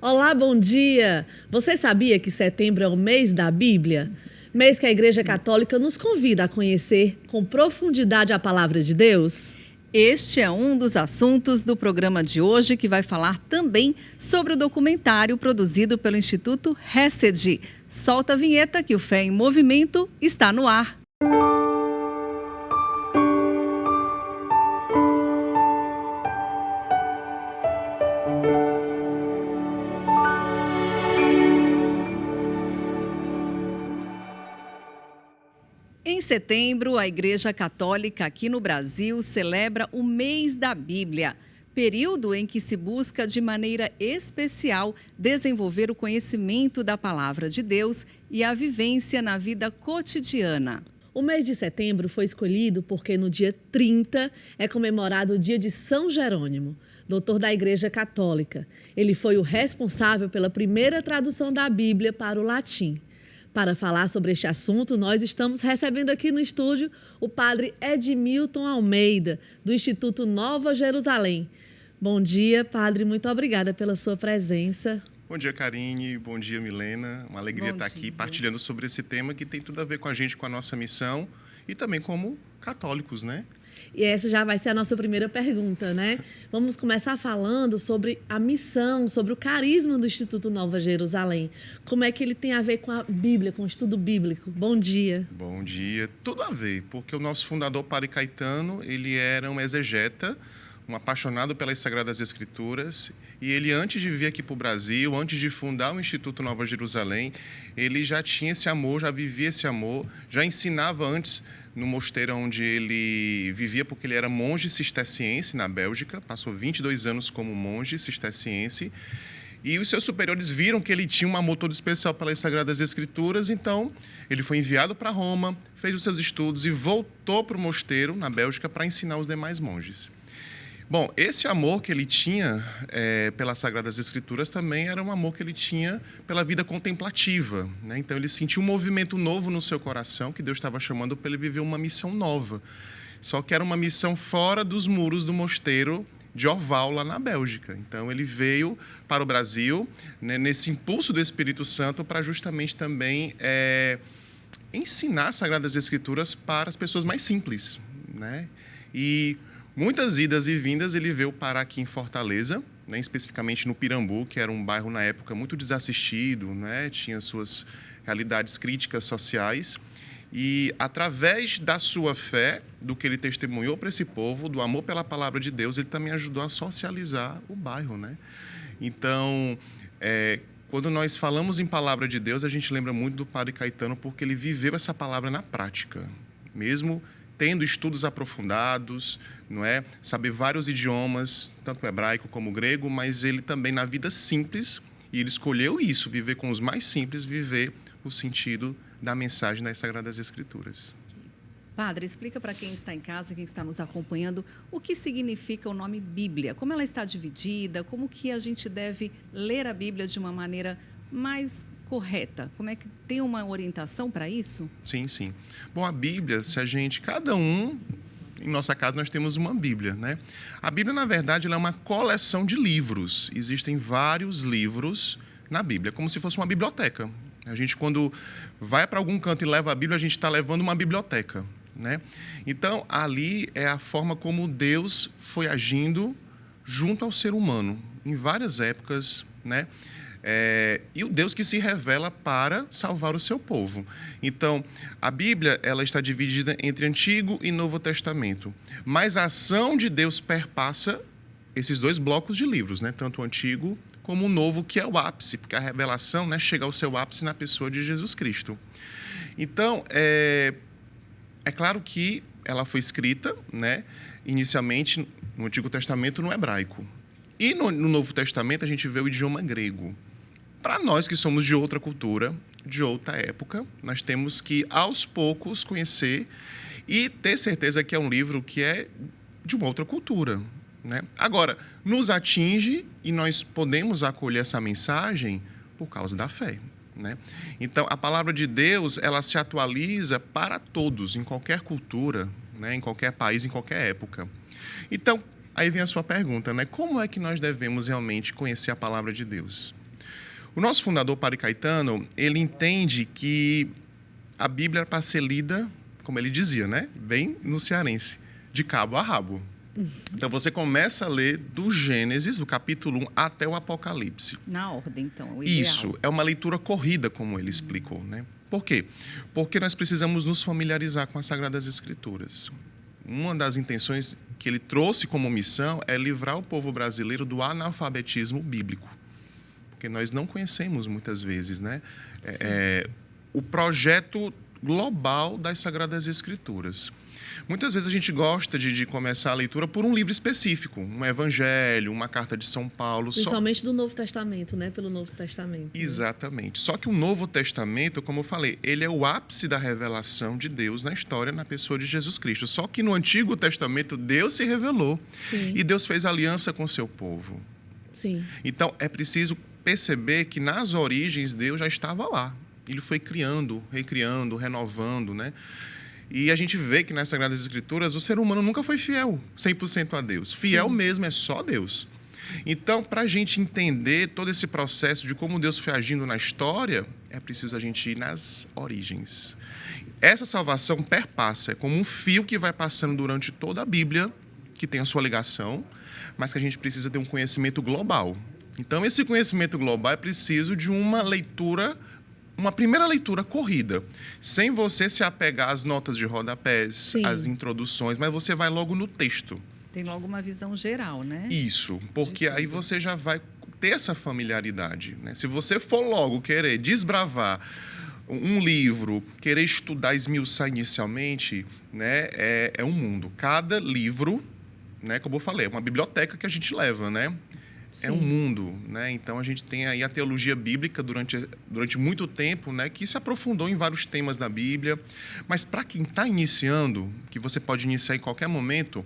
Olá, bom dia! Você sabia que setembro é o mês da Bíblia? Mês que a Igreja Católica nos convida a conhecer com profundidade a palavra de Deus? Este é um dos assuntos do programa de hoje, que vai falar também sobre o documentário produzido pelo Instituto Hesed. Solta a vinheta que o Fé em Movimento está no ar. Em setembro, a Igreja Católica aqui no Brasil celebra o Mês da Bíblia, período em que se busca de maneira especial desenvolver o conhecimento da Palavra de Deus e a vivência na vida cotidiana. O mês de setembro foi escolhido porque no dia 30 é comemorado o dia de São Jerônimo, doutor da Igreja Católica. Ele foi o responsável pela primeira tradução da Bíblia para o latim. Para falar sobre este assunto, nós estamos recebendo aqui no estúdio o padre Edmilton Almeida, do Instituto Nova Jerusalém. Bom dia, padre. Muito obrigada pela sua presença. Bom dia, Karine. Bom dia, Milena. Uma alegria estar aqui partilhando sobre esse tema que tem tudo a ver com a gente, com a nossa missão e também como católicos, né? E essa já vai ser a nossa primeira pergunta, né? Vamos começar falando sobre a missão, sobre o carisma do Instituto Nova Jerusalém. Como é que ele tem a ver com a Bíblia, com o estudo bíblico? Bom dia. Bom dia. Tudo a ver, porque o nosso fundador, Padre Caetano, ele era um exegeta, um apaixonado pelas Sagradas Escrituras, e ele, antes de vir aqui para o Brasil, antes de fundar o Instituto Nova Jerusalém, ele já tinha esse amor, já vivia esse amor, já ensinava antes no mosteiro onde ele vivia, porque ele era monge cisterciense na Bélgica, passou 22 anos como monge cisterciense, e os seus superiores viram que ele tinha um amor todo especial pelas Sagradas Escrituras, então ele foi enviado para Roma, fez os seus estudos e voltou para o mosteiro na Bélgica para ensinar os demais monges. Bom, esse amor que ele tinha pelas Sagradas Escrituras também era um amor que ele tinha pela vida contemplativa, né? Então ele sentiu um movimento novo no seu coração, que Deus estava chamando para ele viver uma missão nova. Só que era uma missão fora dos muros do mosteiro de Orval, lá na Bélgica. Então ele veio para o Brasil, né, nesse impulso do Espírito Santo, para justamente também ensinar as Sagradas Escrituras para as pessoas mais simples, né? E muitas idas e vindas ele veio parar aqui em Fortaleza, né, especificamente no Pirambu, que era um bairro na época muito desassistido, né, tinha suas realidades críticas sociais. E através da sua fé, do que ele testemunhou para esse povo, do amor pela palavra de Deus, ele também ajudou a socializar o bairro, né? Então, quando nós falamos em palavra de Deus, a gente lembra muito do Padre Caetano, porque ele viveu essa palavra na prática, mesmo tendo estudos aprofundados, não é? Saber vários idiomas, tanto o hebraico como o grego, mas ele também na vida simples, e ele escolheu isso, viver com os mais simples, viver o sentido da mensagem das Sagradas Escrituras. Padre, explica para quem está em casa, quem está nos acompanhando, o que significa o nome Bíblia, como ela está dividida, como que a gente deve ler a Bíblia de uma maneira mais correta? Como é que tem uma orientação para isso? Sim, sim. Bom, a Bíblia, cada um, em nossa casa nós temos uma Bíblia, né? A Bíblia, na verdade, ela é uma coleção de livros. Existem vários livros na Bíblia, como se fosse uma biblioteca. A gente, quando vai para algum canto e leva a Bíblia, a gente está levando uma biblioteca, né? Então, ali é a forma como Deus foi agindo junto ao ser humano, em várias épocas, né? E o Deus que se revela para salvar o seu povo. Então, a Bíblia ela está dividida entre Antigo e Novo Testamento, mas a ação de Deus perpassa esses dois blocos de livros, né? Tanto o Antigo como o Novo, que é o ápice, porque a revelação, né, chega ao seu ápice na pessoa de Jesus Cristo. Então, é claro que ela foi escrita, né, inicialmente no Antigo Testamento no hebraico. E no Novo Testamento a gente vê o idioma grego. Para nós que somos de outra cultura, de outra época, nós temos que, aos poucos, conhecer e ter certeza que é um livro que é de uma outra cultura, né? Agora, nos atinge e nós podemos acolher essa mensagem por causa da fé, né? Então, a palavra de Deus, ela se atualiza para todos, em qualquer cultura, né? Em qualquer país, em qualquer época. Então, aí vem a sua pergunta, né? Como é que nós devemos realmente conhecer a palavra de Deus? O nosso fundador, Padre Caetano, ele entende que a Bíblia é para ser lida, como ele dizia, né? Bem no cearense, de cabo a rabo. Então, você começa a ler do Gênesis, do capítulo 1, até o Apocalipse. Na ordem, então, o ideal. Isso, é uma leitura corrida, como ele explicou, né? Por quê? Porque nós precisamos nos familiarizar com as Sagradas Escrituras. Uma das intenções que ele trouxe como missão é livrar o povo brasileiro do analfabetismo bíblico. Porque nós não conhecemos, muitas vezes, né? O projeto global das Sagradas Escrituras. Muitas vezes a gente gosta de começar a leitura por um livro específico, um evangelho, uma carta de São Paulo. Principalmente do Novo Testamento, né? Pelo Novo Testamento. Exatamente. Só que o Novo Testamento, como eu falei, ele é o ápice da revelação de Deus na história, na pessoa de Jesus Cristo. Só que no Antigo Testamento, Deus se revelou. Sim. E Deus fez aliança com o seu povo. Sim. Então, é preciso perceber que nas origens Deus já estava lá. Ele foi criando, recriando, renovando, né? E a gente vê que nas Sagradas Escrituras o ser humano nunca foi fiel 100% a Deus. Fiel Sim. mesmo é só Deus. Então, para a gente entender todo esse processo de como Deus foi agindo na história, é preciso a gente ir nas origens. Essa salvação perpassa, é como um fio que vai passando durante toda a Bíblia, que tem a sua ligação, mas que a gente precisa ter um conhecimento global. Então, esse conhecimento global é preciso de uma leitura, uma primeira leitura corrida, sem você se apegar às notas de rodapés, Sim. às introduções, mas você vai logo no texto. Tem logo uma visão geral, né? Isso, porque aí você já vai ter essa familiaridade, né? Se você for logo querer desbravar um livro, querer estudar, esmiuçar inicialmente, né, é um mundo. Cada livro, né, como eu falei, é uma biblioteca que a gente leva, né? Sim. É um mundo, né? Então a gente tem aí a teologia bíblica durante muito tempo, né, que se aprofundou em vários temas da Bíblia. Mas para quem está iniciando, que você pode iniciar em qualquer momento,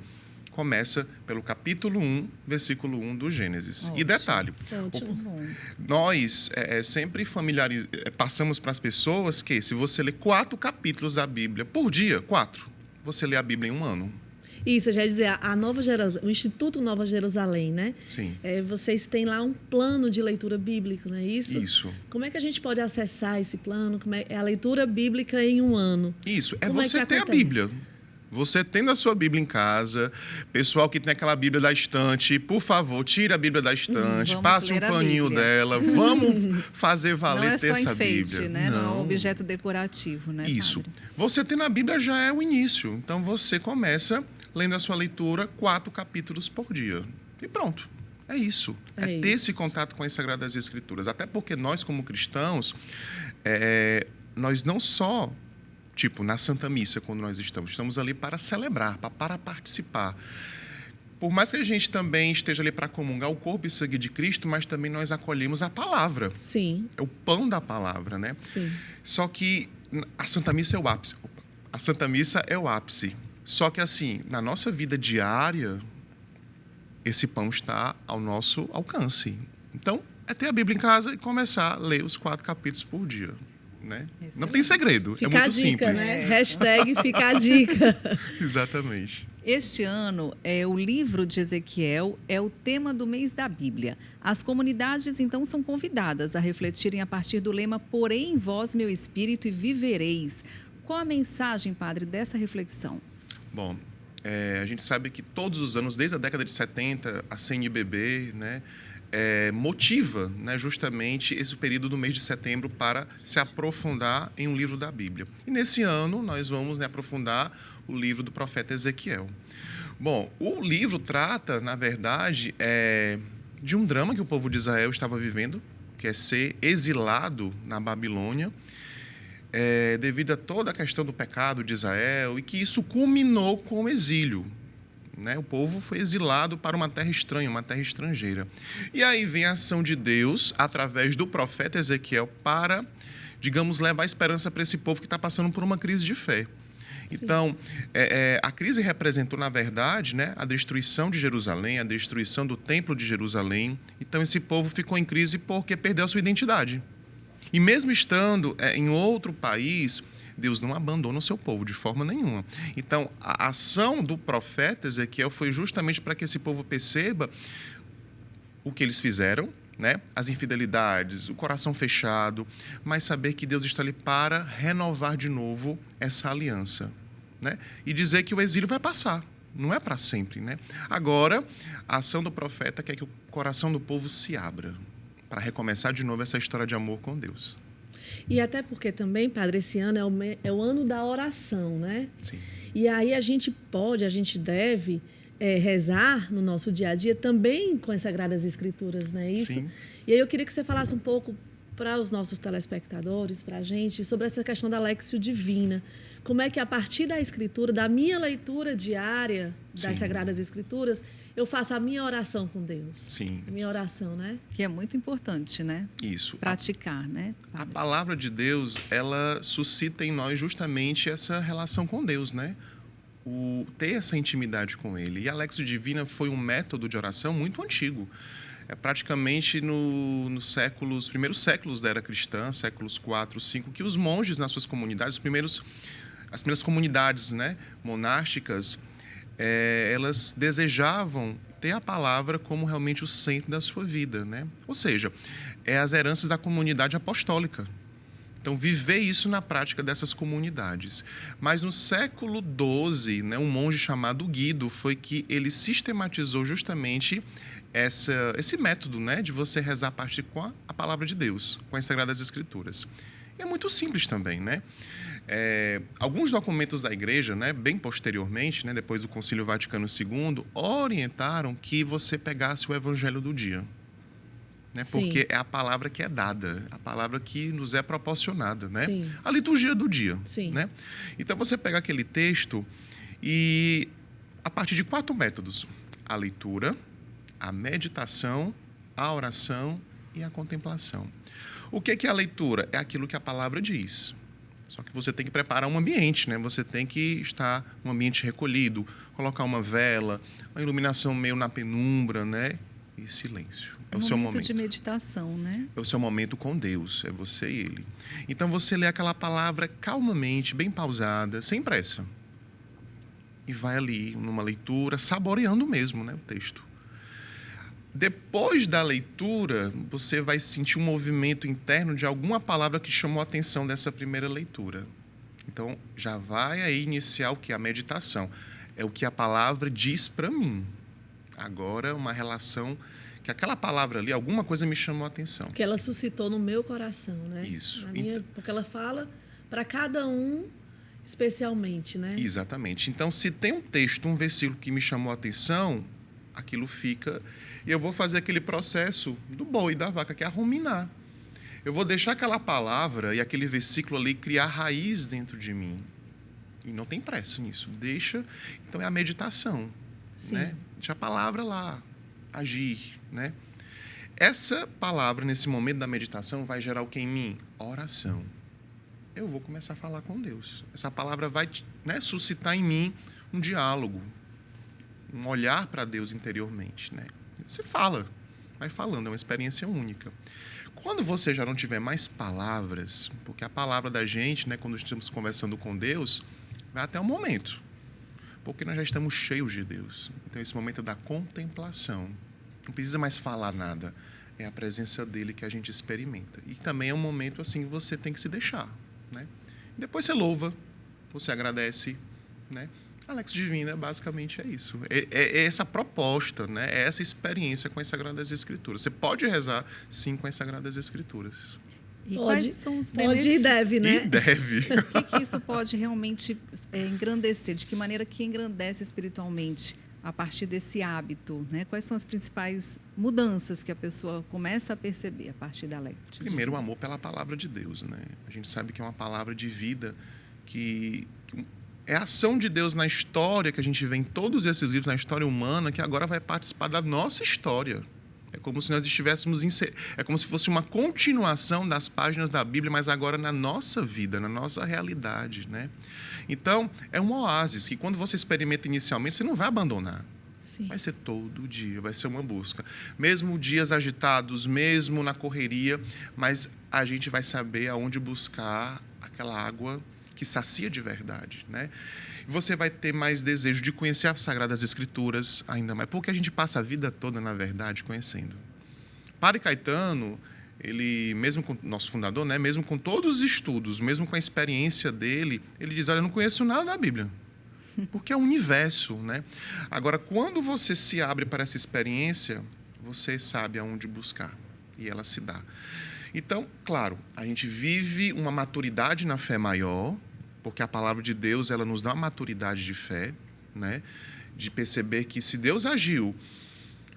começa pelo capítulo 1, versículo 1 do Gênesis. Ótimo. E detalhe, Ótimo. Bom, nós sempre passamos para as pessoas que, se você ler 4 capítulos da Bíblia por dia, 4, você lê a Bíblia em um ano. Isso, eu já ia dizer, a Nova Jerusalém, o Instituto Nova Jerusalém, né? Sim. Vocês têm lá um plano de leitura bíblica, não é isso? Isso. Como é que a gente pode acessar esse plano? É a leitura bíblica em um ano? Isso. É Como é você que ter a acontece? Bíblia. Você tendo a sua Bíblia em casa, pessoal que tem aquela Bíblia da estante, por favor, tire a Bíblia da estante, Vamos passe ler um a paninho Bíblia. dela, vamos fazer valer não é ter só essa enfeite, Bíblia. né? Não é um objeto decorativo, né, Isso. padre? Você tendo a Bíblia já é o início. Então, você começa lendo a sua leitura 4 capítulos por dia. E pronto. É isso. É ter esse isso. contato com as Sagradas Escrituras. Até porque nós, como cristãos, nós não só, tipo, na Santa Missa, quando nós estamos ali para celebrar, para participar. Por mais que a gente também esteja ali para comungar o corpo e sangue de Cristo, mas também nós acolhemos a palavra. Sim, É o pão da palavra, né? sim. Só que a Santa Missa é o ápice. A Santa Missa é o ápice. Só que, assim, na nossa vida diária, esse pão está ao nosso alcance. Então, é ter a Bíblia em casa e começar a ler os 4 capítulos por dia, né? Excelente. Não tem segredo, Fica é muito a dica, simples. né? Hashtag fica a dica. Exatamente. Este ano, o livro de Ezequiel é o tema do mês da Bíblia. As comunidades, então, são convidadas a refletirem a partir do lema "Porém em vós meu espírito e vivereis". Qual a mensagem, padre, dessa reflexão? Bom, a gente sabe que todos os anos, desde a década de 70, a CNBB, né, motiva, né, justamente esse período do mês de setembro para se aprofundar em um livro da Bíblia. E nesse ano nós vamos, né, aprofundar o livro do profeta Ezequiel. Bom, o livro trata, na verdade, de um drama que o povo de Israel estava vivendo, que é ser exilado na Babilônia, devido a toda a questão do pecado de Israel, e que isso culminou com o exílio. Né? O povo foi exilado para uma terra estranha, uma terra estrangeira. E aí vem a ação de Deus, através do profeta Ezequiel, para, digamos, levar esperança para esse povo que está passando por uma crise de fé. Sim. Então, a crise representou, na verdade, né, a destruição de Jerusalém, a destruição do Templo de Jerusalém. Então, esse povo ficou em crise porque perdeu a sua identidade. E mesmo estando em outro país, Deus não abandona o seu povo de forma nenhuma. Então, a ação do profeta Ezequiel foi justamente para que esse povo perceba o que eles fizeram, né? As infidelidades, o coração fechado, mas saber que Deus está ali para renovar de novo essa aliança, né? E dizer que o exílio vai passar, não é para sempre, né? Agora, a ação do profeta quer que o coração do povo se abra para recomeçar de novo essa história de amor com Deus. E até porque também, padre, esse ano é o ano da oração, né? Sim. E aí a gente deve rezar no nosso dia a dia também com as Sagradas Escrituras, não é isso? Sim. E aí eu queria que você falasse um pouco para os nossos telespectadores, para a gente, sobre essa questão da Léxio Divina. Como é que, a partir da Escritura, da minha leitura diária das Sim. Sagradas Escrituras, eu faço a minha oração com Deus? Sim. A minha oração, né? Que é muito importante, né? Isso. Praticar, né? A padre? palavra de Deus, ela suscita em nós justamente essa relação com Deus, né? Ter essa intimidade com Ele. E a Léxio Divina foi um método de oração muito antigo. É praticamente nos primeiros séculos da era cristã, séculos 4, 5, que os monges nas suas comunidades, as primeiras comunidades, né, monásticas, elas desejavam ter a palavra como realmente o centro da sua vida, né? Ou seja, as heranças da comunidade apostólica. Então, viver isso na prática dessas comunidades. Mas no século XII, né, um monge chamado Guido foi que ele sistematizou justamente esse método, né, de você rezar a partir com a palavra de Deus, com as Sagradas Escrituras. E é muito simples também, né? Alguns documentos da Igreja, né, bem posteriormente, né, depois do Concílio Vaticano II, orientaram que você pegasse o Evangelho do dia. Né, porque é a palavra que é dada, a palavra que nos é proporcionada, né? Sim. A liturgia do dia. Sim. Né? Então, você pega aquele texto e, a partir de 4 métodos: a leitura, a meditação, a oração e a contemplação. O que é a leitura? É aquilo que a palavra diz. Só que você tem que preparar um ambiente, né? Você tem que estar num ambiente recolhido, colocar uma vela, uma iluminação meio na penumbra, né? E silêncio. É o seu momento de meditação, né? É o seu momento com Deus, é você e Ele. Então você lê aquela palavra calmamente, bem pausada, sem pressa. E vai ali, numa leitura, saboreando mesmo, né, o texto. Depois da leitura, você vai sentir um movimento interno de alguma palavra que chamou a atenção dessa primeira leitura. Então, já vai aí iniciar o que? A meditação. É o que a palavra diz para mim. Agora, uma relação que aquela palavra ali, alguma coisa me chamou a atenção. Que ela suscitou no meu coração, né? Isso. Porque ela fala para cada um especialmente, né? Exatamente. Então, se tem um texto, um versículo que me chamou a atenção, aquilo fica... E eu vou fazer aquele processo do boi e da vaca, que é ruminar. Eu vou deixar aquela palavra e aquele versículo ali criar raiz dentro de mim. E não tem pressa nisso. Deixa... Então, é a meditação. Sim. Né? Deixa a palavra lá agir, né? Essa palavra, nesse momento da meditação, vai gerar o que em mim? Oração. Eu vou começar a falar com Deus. Essa palavra vai, né, suscitar em mim um diálogo, um olhar para Deus interiormente, né? Você fala, vai falando, é uma experiência única. Quando você já não tiver mais palavras, porque a palavra da gente, né, quando estamos conversando com Deus, vai até um momento. Porque nós já estamos cheios de Deus. Então, esse momento da contemplação. Não precisa mais falar nada. É a presença dele que a gente experimenta. E também é um momento assim que você tem que se deixar. Né? Depois você louva, você agradece. Né? A Léxio Divina, basicamente, é isso. É essa proposta, né? É essa experiência com as Sagradas Escrituras. Você pode rezar, sim, com as Sagradas Escrituras. E quais são os Pode benefícios? e deve, né? E deve. O que isso pode realmente engrandecer? De que maneira que engrandece espiritualmente a partir desse hábito? Né? Quais são as principais mudanças que a pessoa começa a perceber a partir da Léxio? Primeiro, o amor pela palavra de Deus. Né? A gente sabe que é uma palavra de vida, que é a ação de Deus na história, que a gente vê em todos esses livros, na história humana, que agora vai participar da nossa história. É como se nós estivéssemos... É como se fosse uma continuação das páginas da Bíblia, mas agora na nossa vida, na nossa realidade, né? Então, é um oásis que quando você experimenta inicialmente, você não vai abandonar. Sim. Vai ser todo dia, vai ser uma busca. Mesmo dias agitados, mesmo na correria, mas a gente vai saber aonde buscar aquela água que sacia de verdade, né? Você vai ter mais desejo de conhecer as Sagradas Escrituras ainda mais, porque a gente passa a vida toda, na verdade, conhecendo. Padre Caetano, ele, mesmo com nosso fundador, né, mesmo com todos os estudos, mesmo com a experiência dele, ele diz: olha, eu não conheço nada da Bíblia. Porque é um universo, né? Agora, quando você se abre para essa experiência, você sabe aonde buscar. E ela se dá. Então, claro, a gente vive uma maturidade na fé maior, porque a palavra de Deus, ela nos dá uma maturidade de fé, né? De perceber que se Deus agiu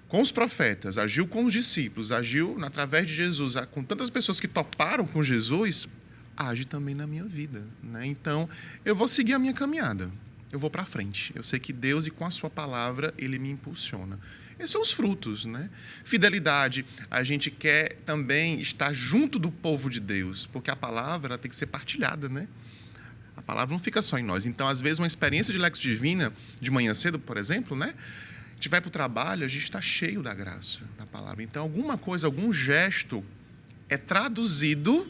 com os profetas, agiu com os discípulos, agiu através de Jesus, com tantas pessoas que toparam com Jesus, age também na minha vida, né? Então, eu vou seguir a minha caminhada. Eu vou para frente. Eu sei que Deus, e com a sua palavra, ele me impulsiona. Esses são os frutos, né? Fidelidade. A gente quer também estar junto do povo de Deus, porque a palavra ela tem que ser partilhada, né? A palavra não fica só em nós. Então, às vezes, uma experiência de Lex Divina, de manhã cedo, por exemplo, né? A gente vai para o trabalho, a gente está cheio da graça da palavra. Então, alguma coisa, algum gesto é traduzido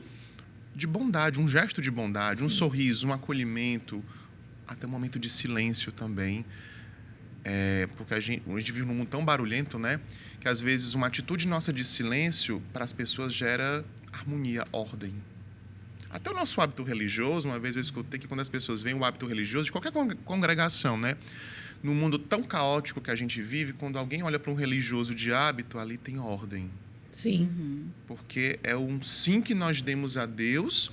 de bondade, um gesto de bondade, um sorriso, um acolhimento, até um momento de silêncio também, porque a gente vive num mundo tão barulhento, né, que às vezes uma atitude nossa de silêncio para as pessoas gera harmonia, ordem. Até o nosso hábito religioso, uma vez eu escutei que quando as pessoas veem o hábito religioso de qualquer congregação, né, no mundo tão caótico que a gente vive, quando alguém olha para um religioso de hábito, ali tem ordem. Sim. Porque é um sim que nós demos a Deus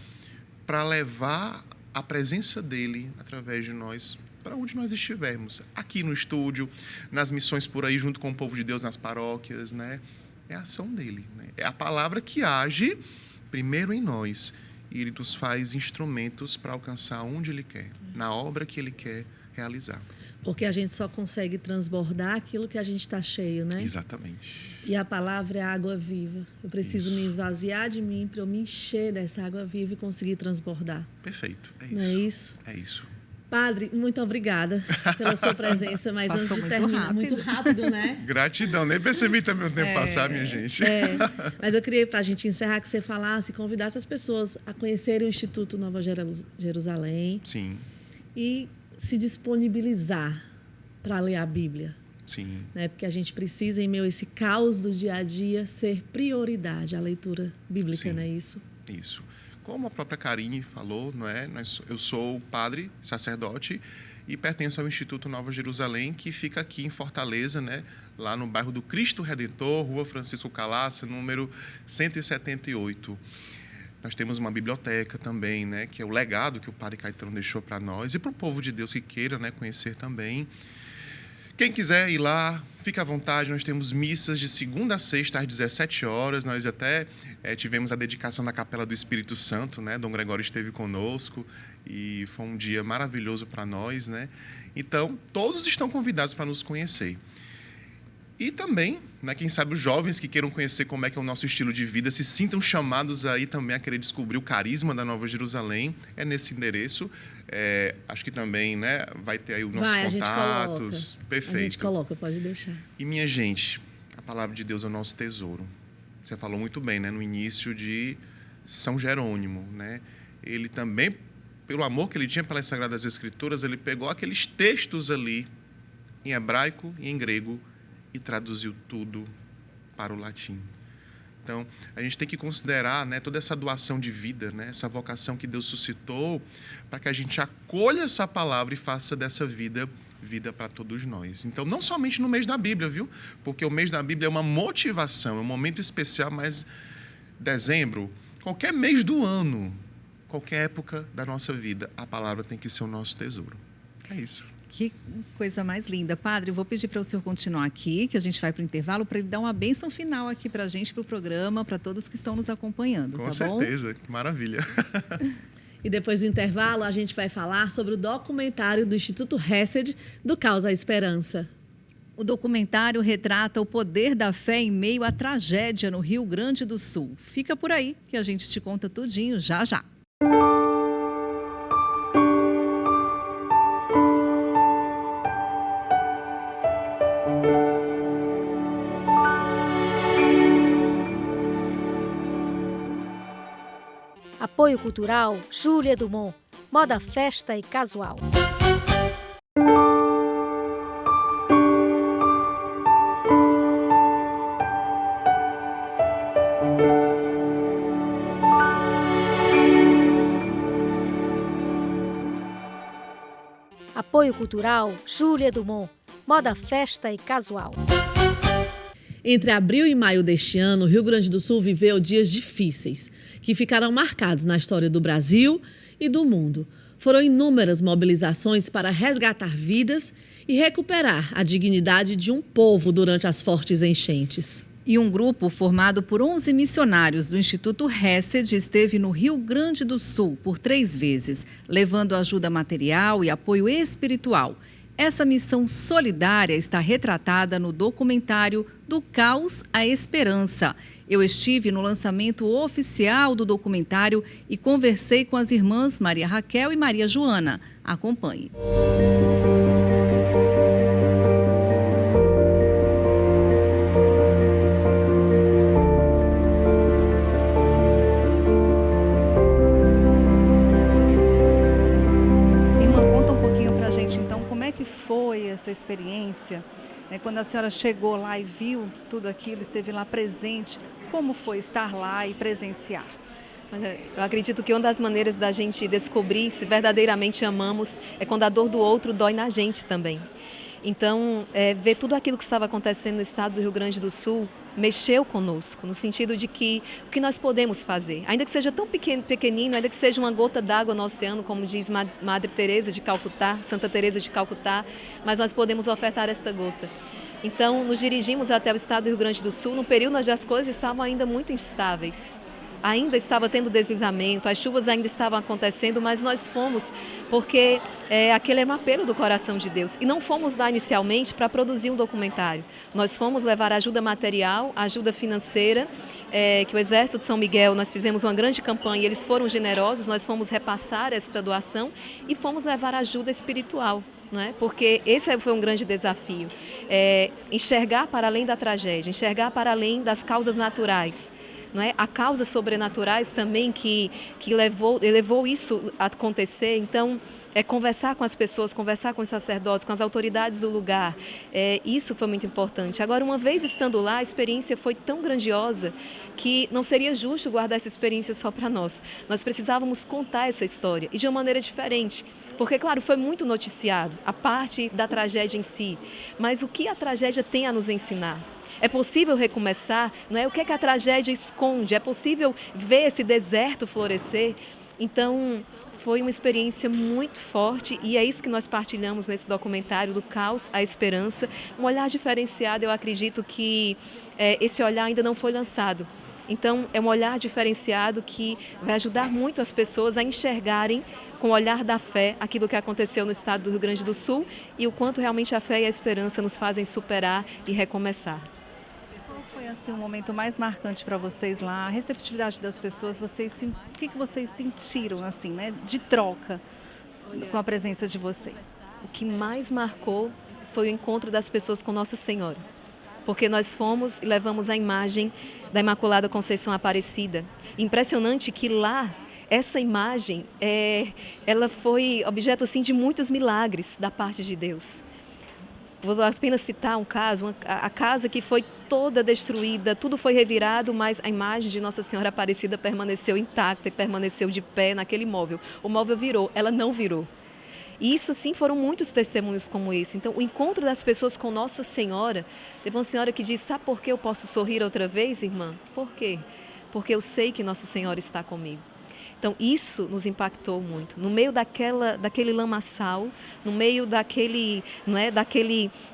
para levar a presença dele através de nós para onde nós estivermos, aqui no estúdio, nas missões por aí junto com o povo de Deus nas paróquias, né? É a ação dele, né? É a palavra que age primeiro em nós e ele nos faz instrumentos para alcançar onde ele quer, na obra que ele quer realizar. Porque a gente só consegue transbordar aquilo que a gente está cheio, né? Exatamente. E a palavra é água viva. Eu preciso me esvaziar de mim para eu me encher dessa água viva e conseguir transbordar. Perfeito, é isso. Não é isso? É isso. Padre, muito obrigada pela sua presença, mas Passou antes de muito terminar, rápido. muito rápido, né? Gratidão, nem percebi também o tempo passar, minha gente. Mas eu queria, para a gente encerrar, que você falasse, convidasse as pessoas a conhecerem o Instituto Nova Jerusalém. Sim. E se disponibilizar para ler a Bíblia. Sim. Né? Porque a gente precisa, em meio a esse caos do dia a dia, ser prioridade a leitura bíblica, Sim. não é isso? Isso. Como a própria Karine falou, não é? Eu sou padre, sacerdote, e pertenço ao Instituto Nova Jerusalém, que fica aqui em Fortaleza, né? Lá no bairro do Cristo Redentor, Rua Francisco Calaça, número 178. Nós temos uma biblioteca também, né? Que é o legado que o Padre Caetano deixou para nós e para o povo de Deus que queira, né? Conhecer também. Quem quiser ir lá, fica à vontade. Nós temos missas de segunda a sexta às 17 horas. Nós até tivemos a dedicação da Capela do Espírito Santo, né? Dom Gregório esteve conosco e foi um dia maravilhoso para nós, né? Então, todos estão convidados para nos conhecer. E também, né, quem sabe os jovens que queiram conhecer como é que é o nosso estilo de vida, se sintam chamados aí também a querer descobrir o carisma da Nova Jerusalém, é nesse endereço. Acho que também, né, vai ter aí os nossos contatos. Perfeito. A gente coloca, pode deixar. E, minha gente, a palavra de Deus é o nosso tesouro. Você falou muito bem, né, no início de São Jerônimo, né? Ele também, pelo amor que ele tinha pelas Sagradas Escrituras, ele pegou aqueles textos ali, em hebraico e em grego, e traduziu tudo para o latim. Então, a gente tem que considerar, né, toda essa doação de vida, né, essa vocação que Deus suscitou, para que a gente acolha essa palavra e faça dessa vida para todos nós. Então, não somente no mês da Bíblia, viu? Porque o mês da Bíblia é uma motivação, é um momento especial, mas dezembro, qualquer mês do ano, qualquer época da nossa vida, a palavra tem que ser o nosso tesouro. É isso. Que coisa mais linda. Padre, eu vou pedir para o senhor continuar aqui, que a gente vai para o intervalo, para ele dar uma bênção final aqui para a gente, para o programa, para todos que estão nos acompanhando, Com tá bom? certeza, que maravilha. E depois do intervalo, a gente vai falar sobre o documentário do Instituto Hesed, do Caos à Esperança. O documentário retrata o poder da fé em meio à tragédia no Rio Grande do Sul. Fica por aí, que a gente te conta tudinho já já. Apoio Cultural Júlia Dumont. Moda, festa e casual. Apoio Cultural Júlia Dumont. Moda festa e casual. Entre abril e maio deste ano, o Rio Grande do Sul viveu dias difíceis, que ficarão marcados na história do Brasil e do mundo. Foram inúmeras mobilizações para resgatar vidas e recuperar a dignidade de um povo durante as fortes enchentes. E um grupo formado por 11 missionários do Instituto Hesed esteve no Rio Grande do Sul por 3 vezes, levando ajuda material e apoio espiritual. Essa missão solidária está retratada no documentário Do Caos à Esperança. Eu estive no lançamento oficial do documentário e conversei com as irmãs Maria Raquel e Maria Joana. Acompanhe. Foi essa experiência, quando a senhora chegou lá e viu tudo aquilo, esteve lá presente, como foi estar lá e presenciar? Olha, eu acredito que uma das maneiras da gente descobrir se verdadeiramente amamos é quando a dor do outro dói na gente também. Então, ver tudo aquilo que estava acontecendo no estado do Rio Grande do Sul mexeu conosco, no sentido de que o que nós podemos fazer, ainda que seja tão pequenino, ainda que seja uma gota d'água no oceano, como diz Madre Teresa de Calcutá, Santa Teresa de Calcutá, mas nós podemos ofertar esta gota. Então, nos dirigimos até o estado do Rio Grande do Sul, num período onde as coisas estavam ainda muito instáveis. Ainda estava tendo deslizamento, as chuvas ainda estavam acontecendo, mas nós fomos porque aquele era um apelo do coração de Deus. E não fomos lá inicialmente para produzir um documentário. Nós fomos levar ajuda material, ajuda financeira, que o Exército de São Miguel, nós fizemos uma grande campanha, eles foram generosos, nós fomos repassar esta doação e fomos levar ajuda espiritual. Não é? Porque esse foi um grande desafio, enxergar para além da tragédia, enxergar para além das causas naturais. Não é? Há causas sobrenaturais também que levou isso a acontecer. Então, conversar com as pessoas, conversar com os sacerdotes, com as autoridades do lugar, isso foi muito importante. Agora, uma vez estando lá, a experiência foi tão grandiosa que não seria justo guardar essa experiência só para nós. Nós precisávamos contar essa história e de uma maneira diferente. Porque, claro, foi muito noticiado, a parte da tragédia em si. Mas o que a tragédia tem a nos ensinar? É possível recomeçar, não é? O que a tragédia esconde? É possível ver esse deserto florescer? Então, foi uma experiência muito forte e é isso que nós partilhamos nesse documentário Do Caos à Esperança. Um olhar diferenciado, eu acredito que esse olhar ainda não foi lançado. Então, é um olhar diferenciado que vai ajudar muito as pessoas a enxergarem com o olhar da fé aquilo que aconteceu no estado do Rio Grande do Sul e o quanto realmente a fé e a esperança nos fazem superar e recomeçar. Assim, o momento mais marcante para vocês lá, a receptividade das pessoas, o que vocês sentiram assim, né, de troca com a presença de vocês? O que mais marcou foi o encontro das pessoas com Nossa Senhora, porque nós fomos e levamos a imagem da Imaculada Conceição Aparecida. Impressionante que lá essa imagem ela foi objeto assim de muitos milagres da parte de Deus. Vou apenas citar um caso, a casa que foi toda destruída, tudo foi revirado, mas a imagem de Nossa Senhora Aparecida permaneceu intacta e permaneceu de pé naquele móvel. O móvel virou, ela não virou. E isso, sim, foram muitos testemunhos como esse. Então, o encontro das pessoas com Nossa Senhora, teve uma senhora que disse, sabe por que eu posso sorrir outra vez, irmã? Por quê? Porque eu sei que Nossa Senhora está comigo. Então, isso nos impactou muito. No meio daquele lamaçal, no meio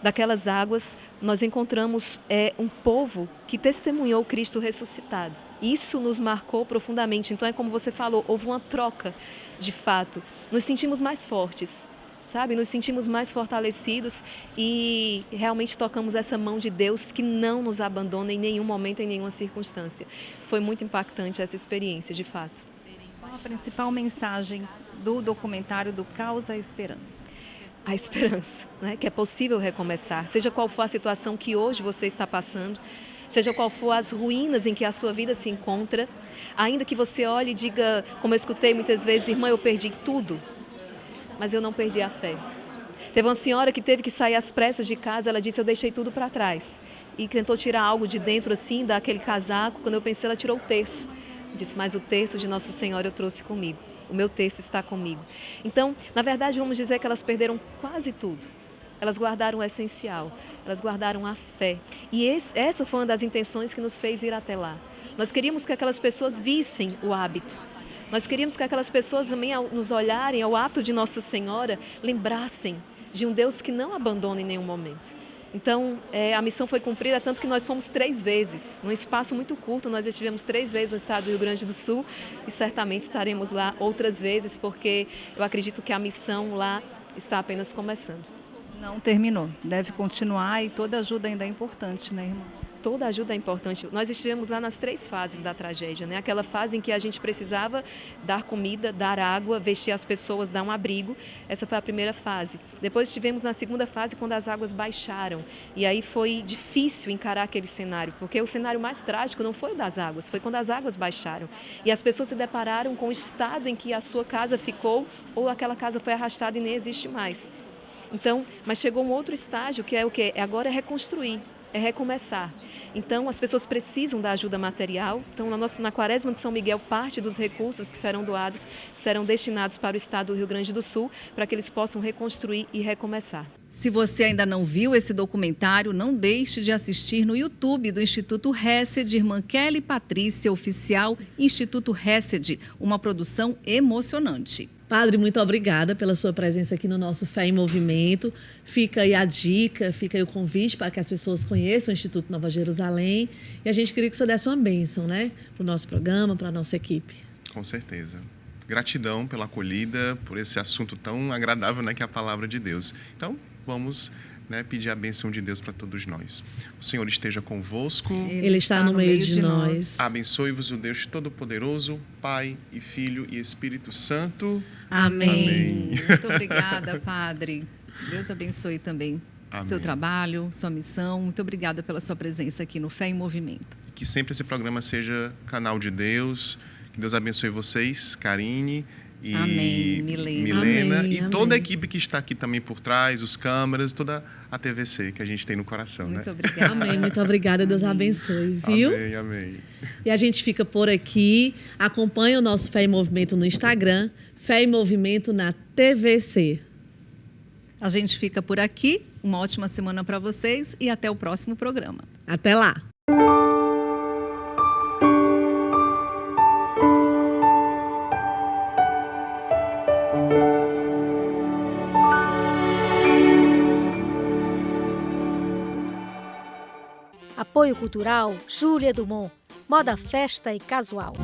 daquelas águas, nós encontramos um povo que testemunhou Cristo ressuscitado. Isso nos marcou profundamente. Então, é como você falou, houve uma troca, de fato. Nos sentimos mais fortes, sabe? Nos sentimos mais fortalecidos e realmente tocamos essa mão de Deus que não nos abandona em nenhum momento, em nenhuma circunstância. Foi muito impactante essa experiência, de fato. Qual a principal mensagem do documentário Do Caos à Esperança? A esperança, né? Que é possível recomeçar, seja qual for a situação que hoje você está passando, seja qual for as ruínas em que a sua vida se encontra, ainda que você olhe e diga, como eu escutei muitas vezes, irmã, eu perdi tudo, mas eu não perdi a fé. Teve uma senhora que teve que sair às pressas de casa, ela disse, eu deixei tudo para trás, e tentou tirar algo de dentro assim, daquele casaco, quando eu pensei, ela tirou o terço. Disse, mas o terço de Nossa Senhora eu trouxe comigo. o meu texto está comigo. Então, na verdade, vamos dizer que elas perderam quase tudo. Elas guardaram o essencial, elas guardaram a fé. E essa foi uma das intenções que nos fez ir até lá. Nós queríamos que aquelas pessoas vissem o hábito. Nós queríamos que aquelas pessoas também, ao nos olharem ao ato de Nossa Senhora, lembrassem de um Deus que não abandona em nenhum momento. Então, a missão foi cumprida, tanto que nós fomos 3 vezes. Num espaço muito curto, nós estivemos 3 vezes no estado do Rio Grande do Sul e certamente estaremos lá outras vezes, porque eu acredito que a missão lá está apenas começando. Não terminou, deve continuar e toda ajuda ainda é importante, né, irmã? Toda ajuda é importante. Nós estivemos lá nas 3 fases da tragédia, né? Aquela fase em que a gente precisava dar comida, dar água, vestir as pessoas, dar um abrigo. Essa foi a primeira fase. Depois estivemos na segunda fase, quando as águas baixaram. E aí foi difícil encarar aquele cenário, porque o cenário mais trágico não foi o das águas, foi quando as águas baixaram. E as pessoas se depararam com o estado em que a sua casa ficou ou aquela casa foi arrastada e nem existe mais. Então, mas chegou um outro estágio que é o quê? Agora é reconstruir. É recomeçar. Então, as pessoas precisam da ajuda material. Então, na Quaresma de São Miguel, parte dos recursos que serão doados serão destinados para o estado do Rio Grande do Sul, para que eles possam reconstruir e recomeçar. Se você ainda não viu esse documentário, não deixe de assistir no YouTube do Instituto Hesed, Irmã Kelly Patrícia Oficial, Instituto Hesed, uma produção emocionante. Padre, muito obrigada pela sua presença aqui no nosso Fé em Movimento. Fica aí a dica, fica aí o convite para que as pessoas conheçam o Instituto Nova Jerusalém. E a gente queria que você desse uma bênção, né? Para o nosso programa, para a nossa equipe. Com certeza. Gratidão pela acolhida, por esse assunto tão agradável, né, que é a palavra de Deus. Então, vamos, né, pedir a bênção de Deus para todos nós. O Senhor esteja convosco. Ele está no meio de nós. Abençoe-vos o Deus Todo-Poderoso, Pai e Filho e Espírito Santo. Amém. Amém. Muito obrigada, Padre. Deus abençoe também Amém. seu trabalho, sua missão. Muito obrigada pela sua presença aqui no Fé em Movimento. Que sempre esse programa seja canal de Deus. Que Deus abençoe vocês, Karine e Amém, Milena. Amém, E amém. toda a equipe que está aqui também por trás, os câmeras, toda a TVC que a gente tem no coração, Muito né? obrigada. Amém, muito obrigada. Deus Amém. abençoe, viu? Amém, amém. E a gente fica por aqui. Acompanhe o nosso Fé em Movimento no Instagram, Fé em Movimento na TVC. A gente fica por aqui. Uma ótima semana para vocês e até o próximo programa. Até lá! Apoio Cultural Júlia Dumont. Moda, festa e casual.